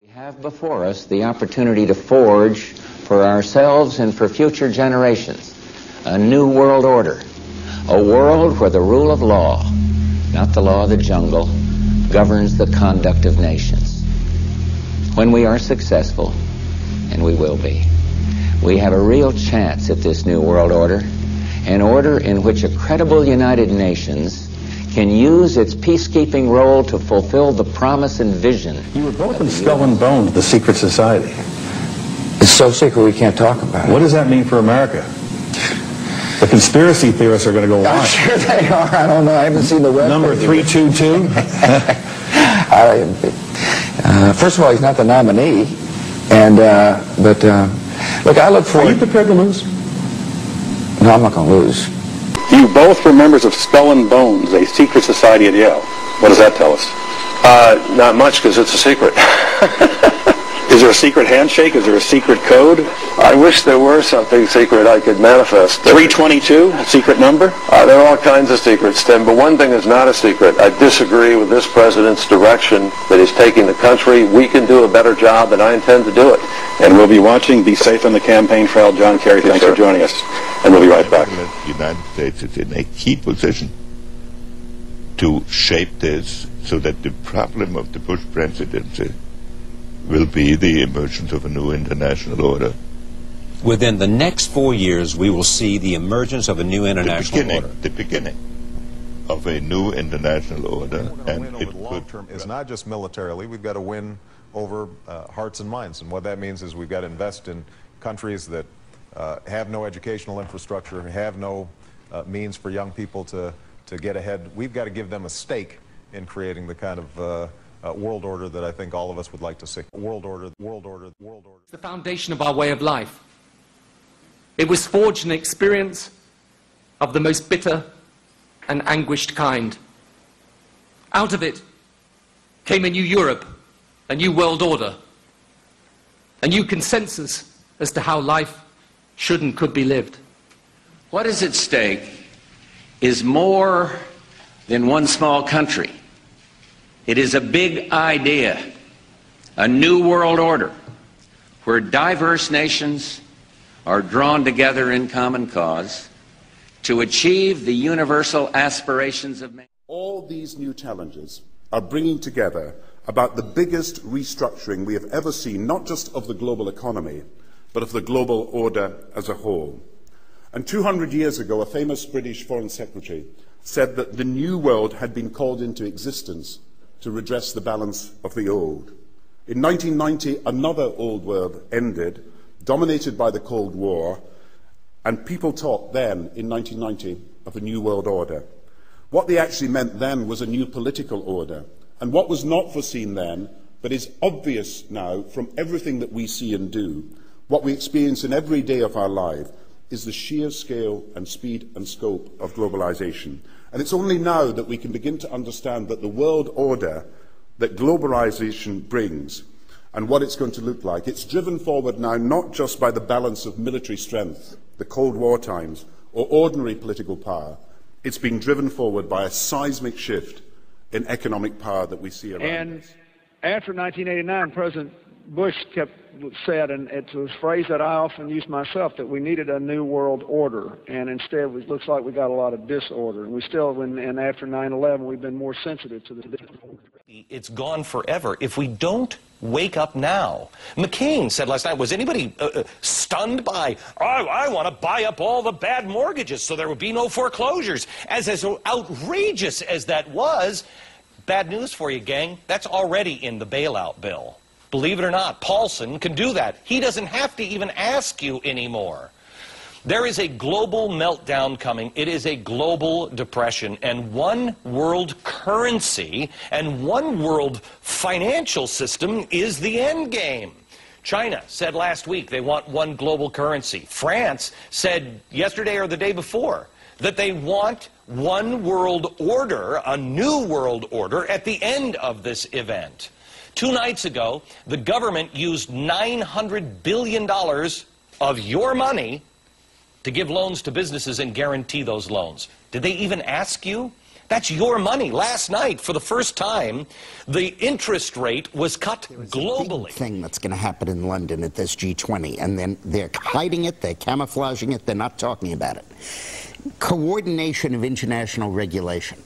We have before us the opportunity to forge for ourselves and for future generations a new world order, a world where the rule of law, not the law of the jungle, governs the conduct of nations. When we are successful, and we will be, we have a real chance at this new world order, an order in which a credible United Nations can use its peacekeeping role to fulfill the promise and vision. You were both in Skull and Bones, the secret society. It's so secret we can't talk about it. What does that mean for America? The conspiracy theorists are going to go I'm wild. sure they are. I don't know. I haven't seen the web. Number 322? First of all, he's not the nominee. Look, I look for... Are you prepared to lose? No, I'm not going to lose. You both were members of Skull and Bones, a secret society at Yale. What does that tell us? Not much, because it's a secret. Is there a secret handshake? Is there a secret code? I wish there were something secret I could manifest. 322, a secret number? There are all kinds of secrets, Tim, but one thing is not a secret. I disagree with this president's direction that he's taking the country. We can do a better job, and I intend to do it. And we'll be watching. Be safe on the campaign trail. John Kerry, thanks for joining us. And we'll be right back. The United States is in a key position to shape this so that the problem of the Bush presidency will be the emergence of a new international order. Within the next 4 years, we will see the emergence of a new international order. The beginning of a new international order. And win over the long term is not just militarily. We've got to win over hearts and minds. And what that means is we've got to invest in countries that have no educational infrastructure, have no means for young people to get ahead. We've got to give them a stake in creating the kind of world order that I think all of us would like to see. World order, world order, world order. It's the foundation of our way of life. It was forged in experience of the most bitter and anguished kind. Out of it came a new Europe, a new world order, a new consensus as to how life should and could be lived. What is at stake is more than one small country. It is a big idea, a new world order, where diverse nations are drawn together in common cause to achieve the universal aspirations of man. All these new challenges are bringing together about the biggest restructuring we have ever seen, not just of the global economy, but of the global order as a whole. And 200 years ago, a famous British Foreign Secretary said that the new world had been called into existence to redress the balance of the old. In 1990, another old world ended, dominated by the Cold War, and people talked then, in 1990, of a new world order. What they actually meant then was a new political order, and what was not foreseen then, but is obvious now from everything that we see and do, what we experience in every day of our life, is the sheer scale and speed and scope of globalization. And it's only now that we can begin to understand that the world order that globalization brings and what it's going to look like, it's driven forward now not just by the balance of military strength, the Cold War times, or ordinary political power. It's being driven forward by a seismic shift in economic power that we see around us. After 1989, President Bush said, and it's a phrase that I often use myself, that we needed a new world order, and instead it looks like we got a lot of disorder. And we still, and after 9/11, we've been more sensitive to the disorder. It's gone forever if we don't wake up now. McCain said last night, was anybody stunned by, I want to buy up all the bad mortgages so there would be no foreclosures? As outrageous as that was, bad news for you, gang, that's already in the bailout bill. Believe it or not, Paulson can do that. He doesn't have to even ask you anymore. There is a global meltdown coming. It is a global depression, and one world currency and one world financial system is the end game. China said last week they want one global currency. France said yesterday or the day before that they want one world order, a new world order, at the end of this event. 2 nights ago, the government used $900 billion of your money to give loans to businesses and guarantee those loans. Did they even ask you? That's your money. Last night, for the first time, the interest rate was cut globally. Big thing that's going to happen in London at this G20, and then they're hiding it, they're camouflaging it, they're not talking about it. Coordination of international regulation.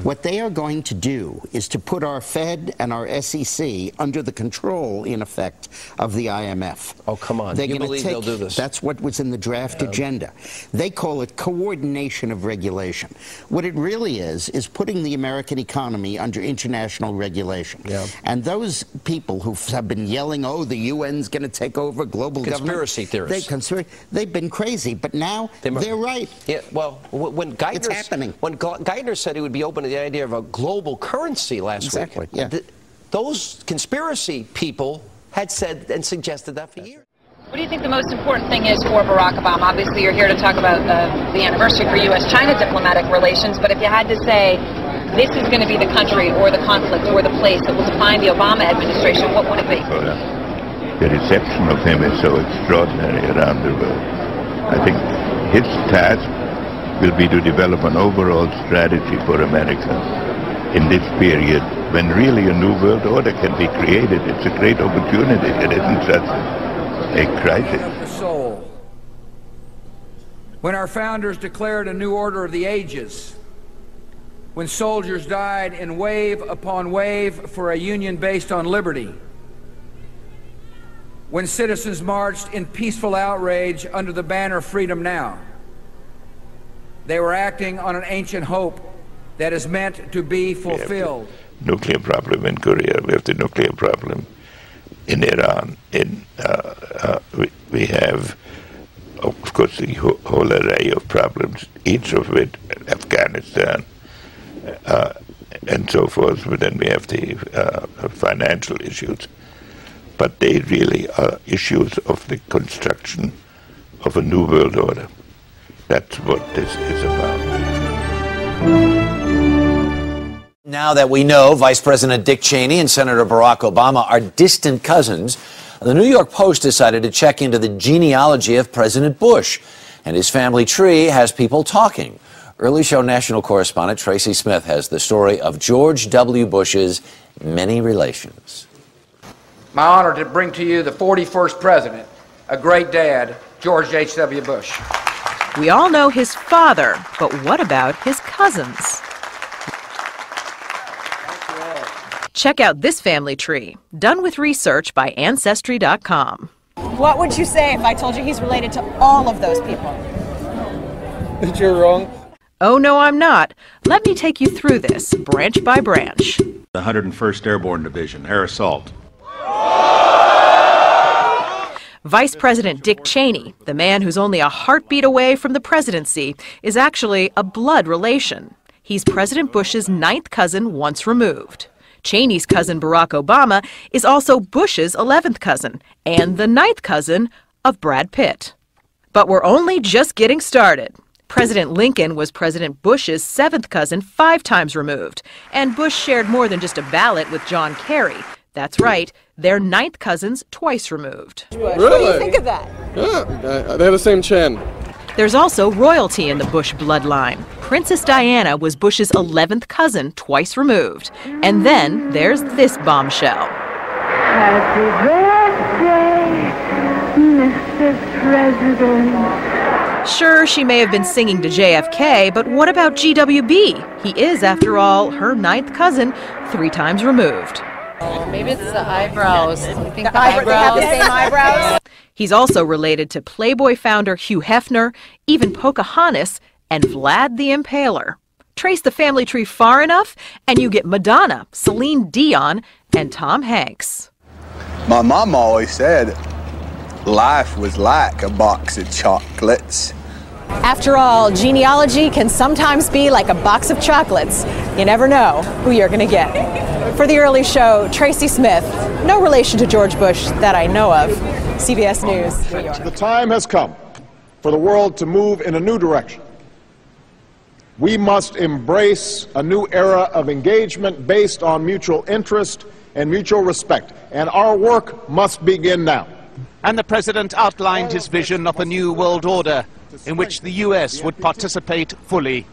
What they are going to do is to put our Fed and our SEC under the control, in effect, of the IMF. Oh, come on. They're You believe they'll do this? That's what was in the draft agenda. They call it coordination of regulation. What it really is putting the American economy under international regulation. Yeah. And those people who have been yelling, oh, the UN's going to take over global Conspiracy government. theorists. They've been crazy, but now they're right. Yeah, well, when It's happening. When Geithner said he would be open to the idea of a global currency last Exactly, week, yeah. those conspiracy people had said and suggested that for years. What do you think the most important thing is for Barack Obama? Obviously, you're here to talk about the anniversary for U.S.-China diplomatic relations, but if you had to say this is going to be the country or the conflict or the place that will define the Obama administration, what would it be? The reception of him is so extraordinary around the world. I think his task will be to develop an overall strategy for America in this period when really a new world order can be created. It's a great opportunity. It isn't just a crisis. The soul. When our founders declared a new order of the ages, when soldiers died in wave upon wave for a union based on liberty, when citizens marched in peaceful outrage under the banner Freedom Now, they were acting on an ancient hope that is meant to be fulfilled. Nuclear problem in Korea. We have the nuclear problem in Iran. We have, of course, the whole array of problems, each of which, Afghanistan, and so forth. But then we have the financial issues. But they really are issues of the construction of a new world order. That's what this is about. Now that we know Vice President Dick Cheney and Senator Barack Obama are distant cousins, the New York Post decided to check into the genealogy of President Bush, and his family tree has people talking. Early Show national correspondent Tracy Smith has the story of George W. Bush's many relations. My honor to bring to you the 41st president, a great dad, George H.W. Bush. We all know his father, but what about his cousins? Check out this family tree, done with research by Ancestry.com. What would you say if I told you he's related to all of those people? That you're wrong. Oh, no, I'm not. Let me take you through this, branch by branch. The 101st Airborne Division, Air Assault. Vice President Dick Cheney, the man who's only a heartbeat away from the presidency, is actually a blood relation. He's President Bush's 9th cousin once removed. Cheney's cousin Barack Obama is also Bush's 11th cousin and the 9th cousin of Brad Pitt. But we're only just getting started. President Lincoln was President Bush's 7th cousin 5 times removed, and Bush shared more than just a ballot with John Kerry. That's right, they're 9th cousins twice removed. Really? What do you think of that? Yeah, they have the same chin. There's also royalty in the Bush bloodline. Princess Diana was Bush's 11th cousin twice removed. And then there's this bombshell. Happy birthday, Mr. President. Sure, she may have been singing to JFK, but what about GWB? He is, after all, her 9th cousin 3 times removed. Maybe it's the eyebrows. You think They have the same eyebrows? He's also related to Playboy founder Hugh Hefner, even Pocahontas, and Vlad the Impaler. Trace the family tree far enough, and you get Madonna, Celine Dion, and Tom Hanks. My mom always said life was like a box of chocolates. After all, genealogy can sometimes be like a box of chocolates. You never know who you're going to get. For The Early Show, Tracy Smith, no relation to George Bush that I know of. CBS News, New York. The time has come for the world to move in a new direction. We must embrace a new era of engagement based on mutual interest and mutual respect, and our work must begin now. And the president outlined his vision of a new world order in which the U.S. would participate fully.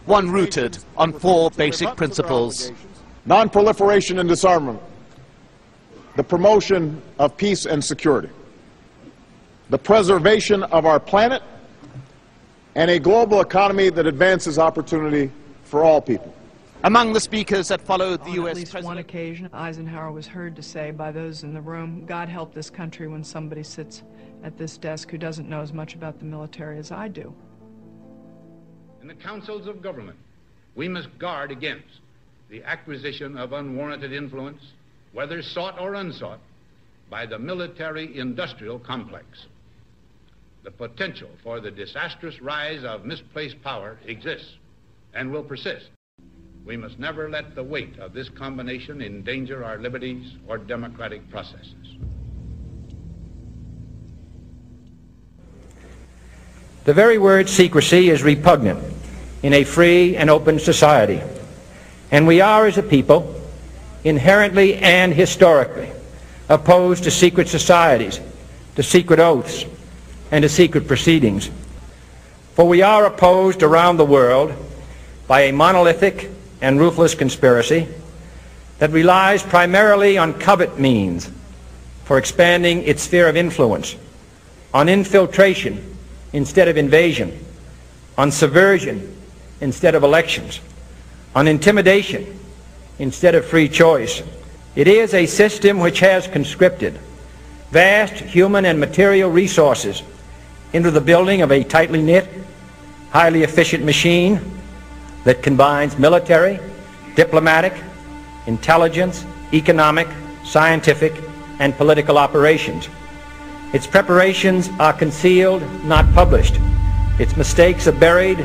one rooted on 4 basic principles. Non-proliferation and disarmament, the promotion of peace and security, the preservation of our planet, and a global economy that advances opportunity for all people. Among the speakers that followed the U.S. On at least one occasion, Eisenhower was heard to say by those in the room, God help this country when somebody sits at this desk who doesn't know as much about the military as I do. In the councils of government, we must guard against the acquisition of unwarranted influence, whether sought or unsought, by the military-industrial complex. The potential for the disastrous rise of misplaced power exists and will persist. We must never let the weight of this combination endanger our liberties or democratic processes. The very word secrecy is repugnant in a free and open society, and we are, as a people, inherently and historically opposed to secret societies, to secret oaths, and to secret proceedings. For we are opposed around the world by a monolithic and ruthless conspiracy that relies primarily on covert means for expanding its sphere of influence, on infiltration instead of invasion, on subversion instead of elections, on intimidation instead of free choice. It is a system which has conscripted vast human and material resources into the building of a tightly knit, highly efficient machine that combines military, diplomatic, intelligence, economic, scientific, and political operations. Its preparations are concealed, not published. Its mistakes are buried,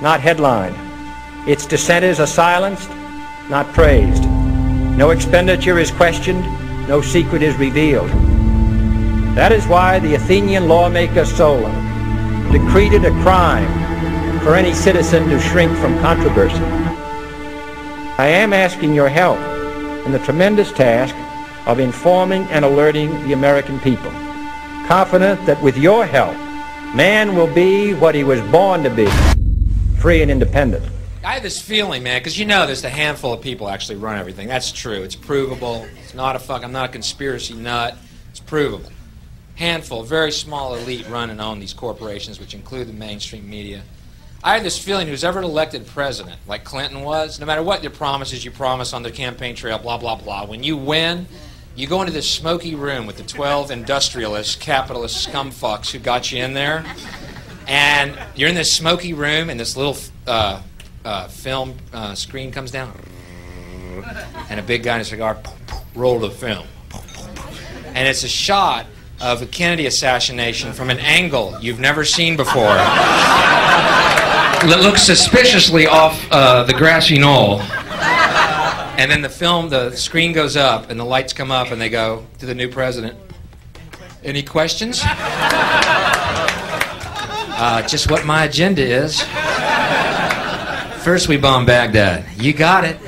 not headlined. Its dissenters are silenced, not praised. No expenditure is questioned, no secret is revealed. That is why the Athenian lawmaker Solon decreed it a crime for any citizen to shrink from controversy. I am asking your help in the tremendous task of informing and alerting the American people, confident that with your help, man will be what he was born to be, free and independent. I have this feeling, man, because you know there's a handful of people actually run everything. That's true. It's provable. It's not a I'm not a conspiracy nut. It's provable. Handful, very small elite run and own these corporations, which include the mainstream media. I have this feeling who's ever elected president, like Clinton was, no matter what your promises you promise on the campaign trail, blah, blah, blah, when you win, you go into this smoky room with the 12 industrialist, capitalist scumfucks who got you in there, and you're in this smoky room, and this little film screen comes down, and a big guy in a cigar, roll the film. And it's a shot of the Kennedy assassination from an angle you've never seen before. It looks suspiciously off the grassy knoll. And then the screen goes up, and the lights come up, and they go to the new president. Any questions? Just what my agenda is. First we bomb Baghdad. You got it.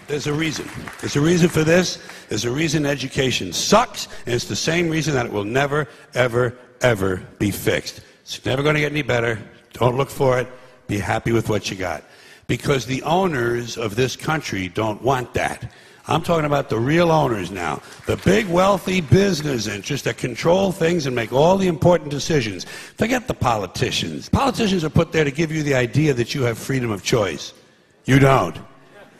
There's a reason. There's a reason for this. There's a reason education sucks, and it's the same reason that it will never, ever, ever be fixed. It's never going to get any better. Don't look for it. Be happy with what you got. Because the owners of this country don't want that. I'm talking about the real owners now. The big, wealthy business interests that control things and make all the important decisions. Forget the politicians. Politicians are put there to give you the idea that you have freedom of choice. You don't.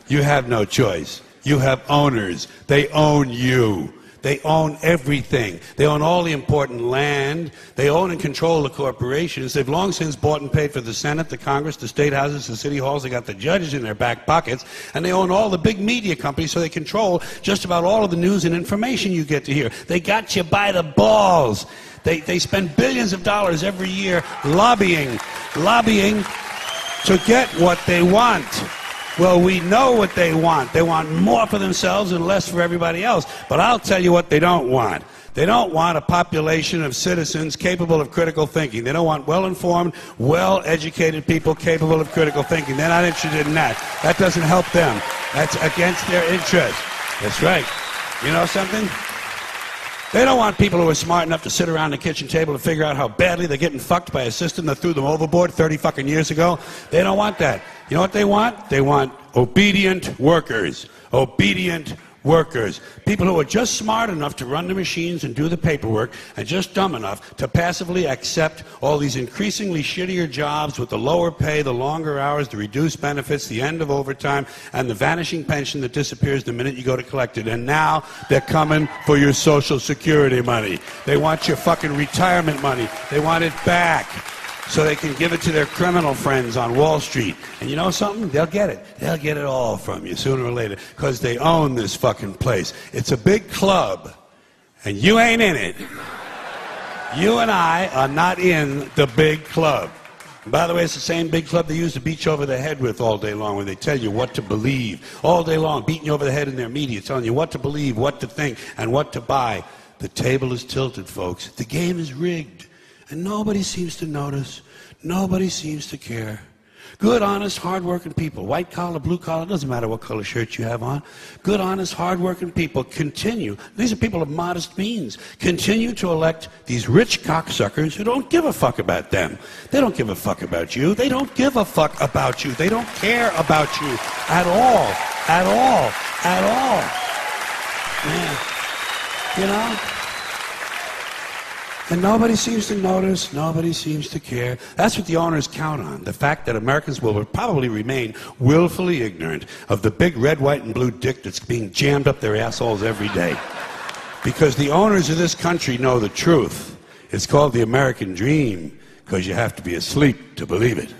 You have no choice. You have owners. They own you. They own everything. They own all the important land. They own and control the corporations. They've long since bought and paid for the Senate, the Congress, the state houses, the city halls. They got the judges in their back pockets. And they own all the big media companies, so they control just about all of the news and information you get to hear. They got you by the balls. They spend billions of dollars every year lobbying to get what they want. Well, we know what they want. They want more for themselves and less for everybody else. But I'll tell you what they don't want. They don't want a population of citizens capable of critical thinking. They don't want well-informed, well-educated people capable of critical thinking. They're not interested in that. That doesn't help them. That's against their interest. That's right. You know something? They don't want people who are smart enough to sit around the kitchen table and figure out how badly they're getting fucked by a system that threw them overboard 30 fucking years ago. They don't want that. You know what they want? They want obedient workers. Obedient workers. People who are just smart enough to run the machines and do the paperwork and just dumb enough to passively accept all these increasingly shittier jobs with the lower pay, the longer hours, the reduced benefits, the end of overtime, and the vanishing pension that disappears the minute you go to collect it. And now they're coming for your Social Security money. They want your fucking retirement money. They want it back, so they can give it to their criminal friends on Wall Street. And you know something? They'll get it. They'll get it all from you sooner or later, because they own this fucking place. It's a big club, and you ain't in it. You and I are not in the big club. And by the way, it's the same big club they use to beat you over the head with all day long, where they tell you what to believe. All day long, beating you over the head in their media, telling you what to believe, what to think, and what to buy. The table is tilted, folks. The game is rigged. And nobody seems to notice. Nobody seems to care. Good, honest, hard-working people, white collar, blue collar, doesn't matter what color shirt you have on. Good, honest, hard-working people continue. These are people of modest means. Continue to elect these rich cocksuckers who don't give a fuck about them. They don't give a fuck about you. They don't give a fuck about you. They don't care about you at all. At all. At all. Man. You know? And nobody seems to notice, nobody seems to care. That's what the owners count on, the fact that Americans will probably remain willfully ignorant of the big red, white, and blue dick that's being jammed up their assholes every day. Because the owners of this country know the truth. It's called the American dream, because you have to be asleep to believe it.